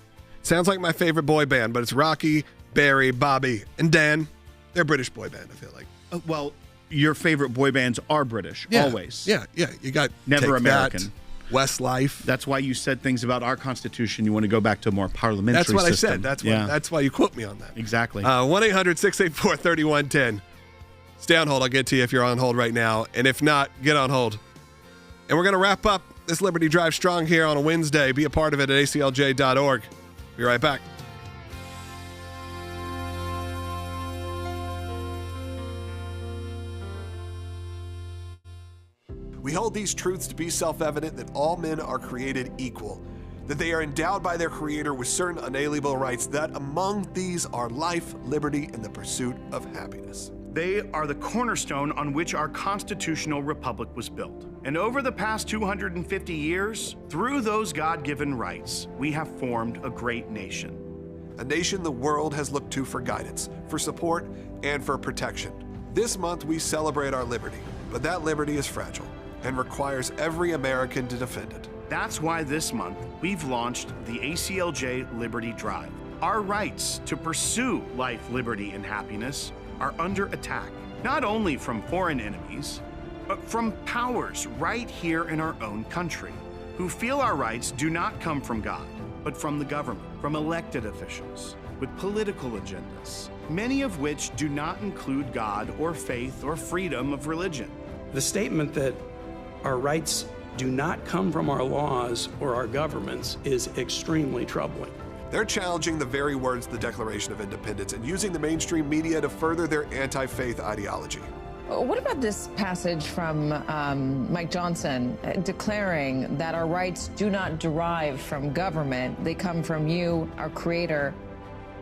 Sounds like my favorite boy band, but it's Rocky, Barry, Bobby, and Dan. They're a British boy band, I feel like. Well, your favorite boy bands are British, always. Yeah. You got Never Take American. That, Westlife. That's why you said things about our Constitution. You want to go back to a more parliamentary system. That's what I said. That's why you quote me on that. Exactly. 1-800-684-3110. Stay on hold. I'll get to you if you're on hold right now. And if not, get on hold. And we're going to wrap up this Liberty Drive Strong here on a Wednesday. Be a part of it at aclj.org. Be right back. We hold these truths to be self-evident that all men are created equal, that they are endowed by their Creator with certain unalienable rights, that among these are life, liberty, and the pursuit of happiness. They are the cornerstone on which our constitutional republic was built. And over the past 250 years, through those God-given rights, we have formed a great nation. A nation the world has looked to for guidance, for support, and for protection. This month we celebrate our liberty, but that liberty is fragile and requires every American to defend it. That's why this month we've launched the ACLJ Liberty Drive. Our rights to pursue life, liberty, and happiness are under attack, not only from foreign enemies, but from powers right here in our own country, who feel our rights do not come from God, but from the government, from elected officials with political agendas, many of which do not include God or faith or freedom of religion. The statement that our rights do not come from our laws or our governments is extremely troubling. They're challenging the very words of the Declaration of Independence and using the mainstream media to further their anti-faith ideology. What about this passage from Mike Johnson declaring that our rights do not derive from government, they come from you, our Creator,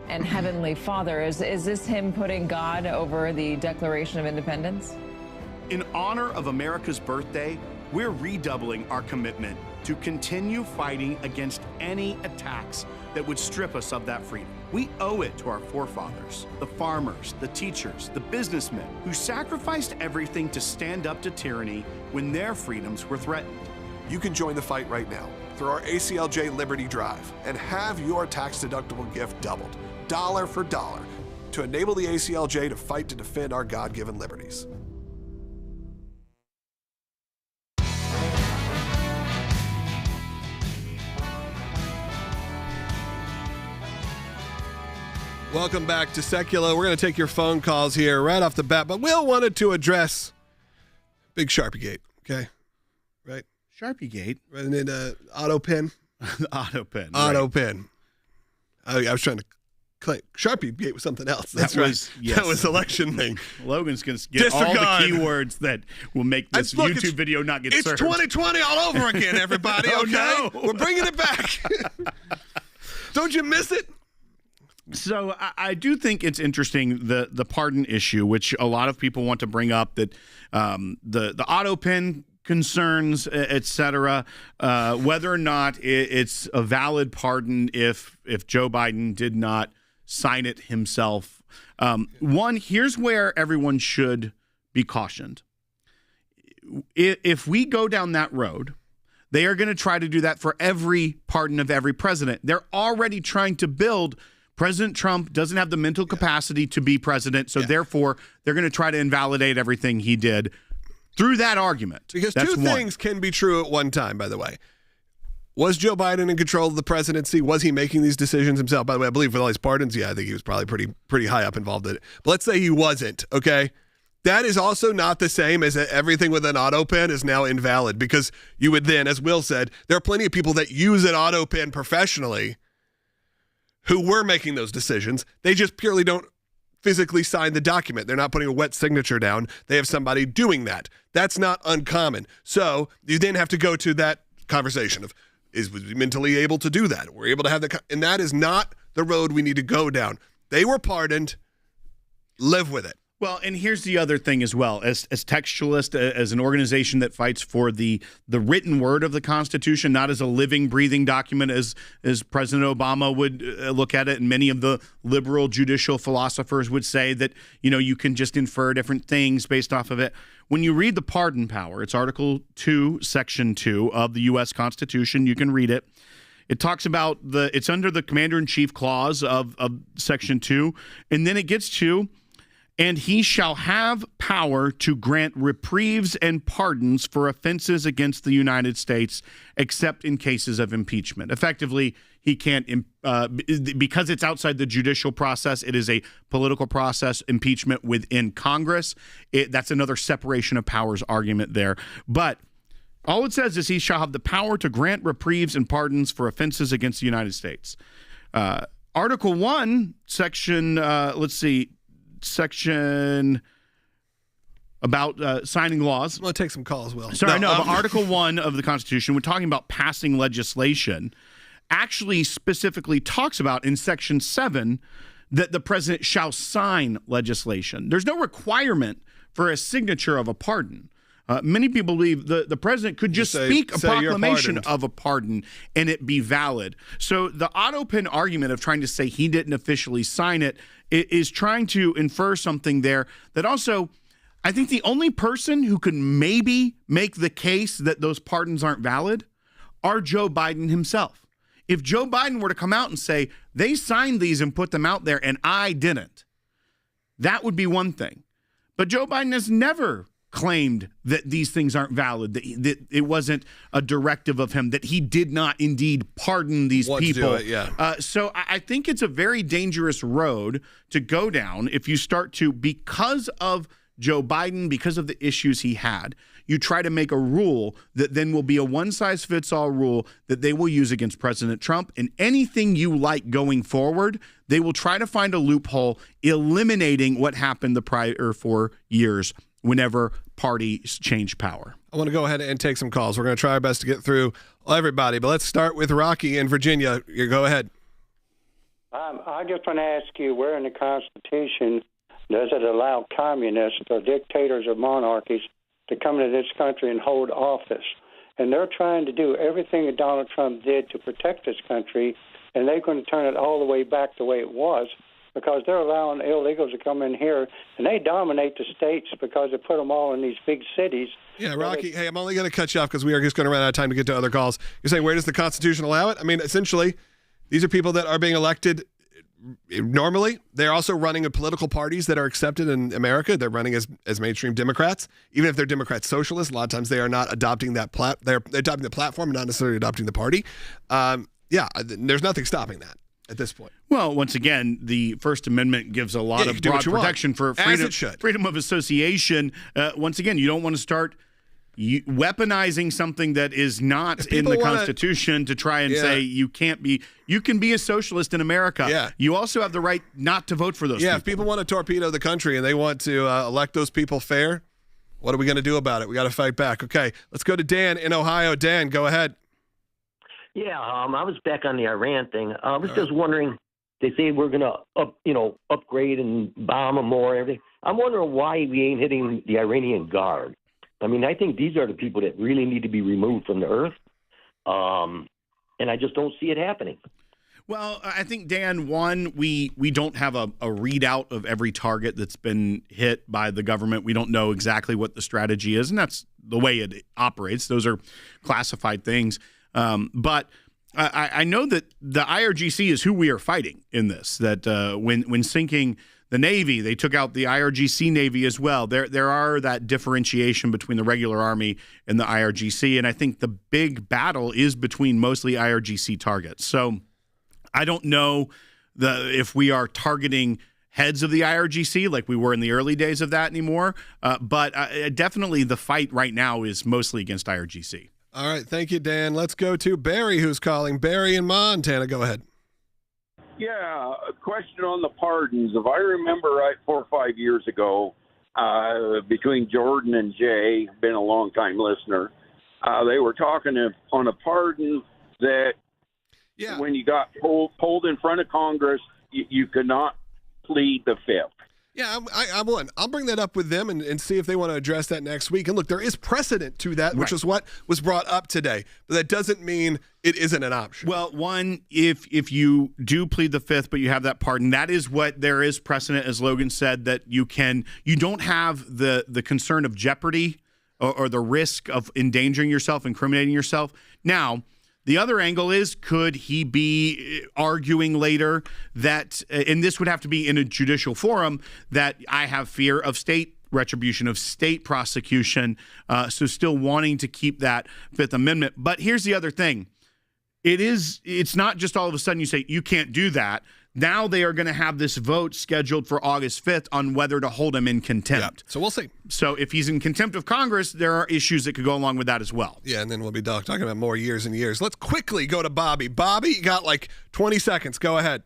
and Heavenly Father? Is this him putting God over the Declaration of Independence? In honor of America's birthday, we're redoubling our commitment to continue fighting against any attacks that would strip us of that freedom. We owe it to our forefathers, the farmers, the teachers, the businessmen who sacrificed everything to stand up to tyranny when their freedoms were threatened. You can join the fight right now through our ACLJ Liberty Drive and have your tax-deductible gift doubled, dollar for dollar, to enable the ACLJ to fight to defend our God-given liberties. Welcome back to Sekulow. We're going to take your phone calls here right off the bat, but Will wanted to address Big Sharpie Gate, okay? Right? Sharpie Gate? Right, and then auto pen. Auto pen. Auto right. pen. I was trying to claim Sharpie Gate was something else. That's that right. Was, yes. That was election thing. Logan's going to get all the keywords that will make this YouTube video not get served. It's 2020 all over again, everybody, okay? No. We're bringing it back. Don't you miss it? So I do think it's interesting, the pardon issue, which a lot of people want to bring up, that the auto pen concerns, et cetera, whether or not it's a valid pardon if Joe Biden did not sign it himself. One, here's where everyone should be cautioned. If we go down that road, they are going to try to do that for every pardon of every president. They're already trying to build. President Trump doesn't have the mental capacity to be president, so therefore they're going to try to invalidate everything he did through that argument. Because two things can be true at one time, by the way. Was Joe Biden in control of the presidency? Was he making these decisions himself? By the way, I believe with all these pardons, I think he was probably pretty high up involved in it. But let's say he wasn't, okay? That is also not the same as everything with an auto pen is now invalid, because you would then, as Will said, there are plenty of people that use an auto pen professionally who were making those decisions. They just purely don't physically sign the document. They're not putting a wet signature down. They have somebody doing that. That's not uncommon. So you then have to go to that conversation of, was he mentally able to do that? We're able to have that. And that is not the road we need to go down. They were pardoned. Live with it. Well, and here's the other thing as well. As textualists, as an organization that fights for the written word of the Constitution, not as a living, breathing document as President Obama would look at it, and many of the liberal judicial philosophers would say that, you can just infer different things based off of it. When you read the pardon power, it's Article 2, Section 2 of the U.S. Constitution. You can read it. It talks about it's under the Commander-in-Chief clause of Section 2, and then it gets to, and he shall have power to grant reprieves and pardons for offenses against the United States, except in cases of impeachment. Effectively, he can't, because it's outside the judicial process, it is a political process, impeachment within Congress. That's another separation of powers argument there. But all it says is he shall have the power to grant reprieves and pardons for offenses against the United States. Article 1, section, section about signing laws. I'm going to take some calls, Will. Sorry, but Article 1 of the Constitution, we're talking about passing legislation, actually specifically talks about in Section 7 that the president shall sign legislation. There's no requirement for a signature of a pardon. Many people believe the president could just speak a proclamation of a pardon and it be valid. So the auto pen argument of trying to say he didn't officially sign it is trying to infer something there that also, I think the only person who can maybe make the case that those pardons aren't valid are Joe Biden himself. If Joe Biden were to come out and say, they signed these and put them out there and I didn't, that would be one thing. But Joe Biden has never claimed that these things aren't valid, that it wasn't a directive of him, that he did not indeed pardon these people. So I think it's a very dangerous road to go down if you start to, because of Joe Biden, because of the issues he had, you try to make a rule that then will be a one-size-fits-all rule that they will use against President Trump. And anything you like going forward, they will try to find a loophole, eliminating what happened the prior 4 years whenever parties change power. I want to go ahead and take some calls. We're going to try our best to get through everybody, but let's start with Rocky in Virginia. You go ahead. I just want to ask you, where in the Constitution does it allow communists or dictators or monarchies to come into this country and hold office? And they're trying to do everything that Donald Trump did to protect this country and they're going to turn it all the way back the way it was, because they're allowing illegals to come in here, and they dominate the states because they put them all in these big cities. Yeah, Rocky, hey, I'm only going to cut you off because we are just going to run out of time to get to other calls. You're saying, where does the Constitution allow it? I mean, essentially, these are people that are being elected normally. They're also running in political parties that are accepted in America. They're running as mainstream Democrats. Even if they're Democrat socialists, a lot of times they are not adopting that they're adopting the platform, not necessarily adopting the party. There's nothing stopping that at this point. Well, once again, the First Amendment gives a lot of broad protection for freedom of association. Once again, you don't want to start weaponizing something that is not in the Constitution to try and say you can be a socialist in America. Yeah. You also have the right not to vote for those people. If people want to torpedo the country and they want to elect those people fair, what are we going to do about it? We got to fight back. Okay, let's go to Dan in Ohio. Dan, go ahead. Yeah, I was back on the Iran thing. I was just wondering, they say we're going to upgrade and bomb them more and everything. I'm wondering why we ain't hitting the Iranian Guard. I mean, I think these are the people that really need to be removed from the earth, and I just don't see it happening. Well, I think, Dan, one, we don't have a readout of every target that's been hit by the government. We don't know exactly what the strategy is, and that's the way it operates. Those are classified things. But I know that the IRGC is who we are fighting in this, that when sinking the Navy, they took out the IRGC Navy as well. There are that differentiation between the regular Army and the IRGC, and I think the big battle is between mostly IRGC targets. So I don't know if we are targeting heads of the IRGC like we were in the early days of that anymore, but definitely the fight right now is mostly against IRGC. All right, thank you, Dan. Let's go to Barry, who's calling. Barry in Montana, go ahead. Yeah, a question on the pardons. If I remember right, 4 or 5 years ago, between Jordan and Jay, been a long-time listener, they were talking on a pardon that when you got pulled in front of Congress, you could not plead the Fifth. Yeah, I'll bring that up with them and see if they want to address that next week. And look, there is precedent to that, which is what was brought up today. But that doesn't mean it isn't an option. Well, one, if you do plead the Fifth, but you have that pardon, that is what there is precedent, as Logan said, that you don't have the concern of jeopardy or the risk of endangering yourself, incriminating yourself. Now, the other angle is, could he be arguing later that, and this would have to be in a judicial forum, that I have fear of state retribution, of state prosecution, so still wanting to keep that Fifth Amendment. But here's the other thing. It's not just all of a sudden you say, you can't do that. Now they are going to have this vote scheduled for August 5th on whether to hold him in contempt. Yeah, so we'll see. So if he's in contempt of Congress, there are issues that could go along with that as well. Yeah, and then we'll be talking about more years and years. Let's quickly go to Bobby. Bobby, you got like 20 seconds. Go ahead.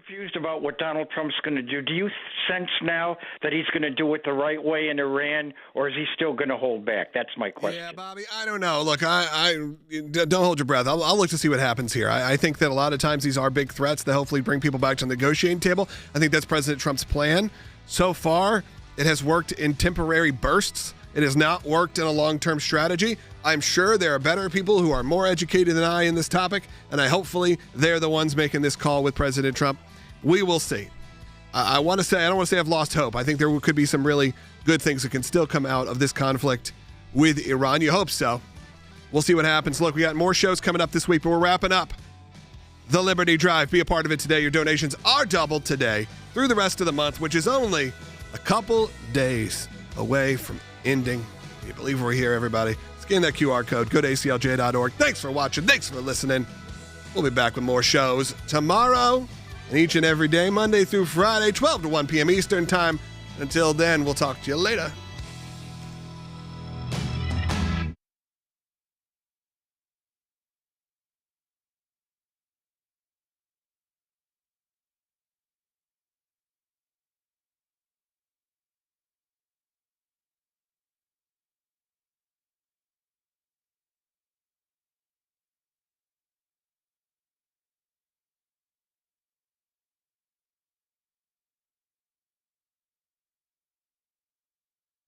Confused about what Donald Trump's going to do. Do you sense now that he's going to do it the right way in Iran, or is he still going to hold back? That's my question. Yeah, Bobby, I don't know. Look, I don't hold your breath. I'll look to see what happens here. I think that a lot of times these are big threats that hopefully bring people back to the negotiating table. I think that's President Trump's plan. So far, it has worked in temporary bursts. It has not worked in a long-term strategy. I'm sure there are better people who are more educated than I in this topic, and hopefully they're the ones making this call with President Trump. We will see. I don't want to say I've lost hope. I think there could be some really good things that can still come out of this conflict with Iran. You hope so. We'll see what happens. Look, we got more shows coming up this week, but we're wrapping up the Liberty Drive. Be a part of it today. Your donations are doubled today through the rest of the month, which is only a couple days away from ending. Can you believe we're here, everybody? Scan that QR code. Go to ACLJ.org. Thanks for watching. Thanks for listening. We'll be back with more shows tomorrow and each and every day, Monday through Friday, 12 to 1 p.m. Eastern Time. Until then, we'll talk to you later.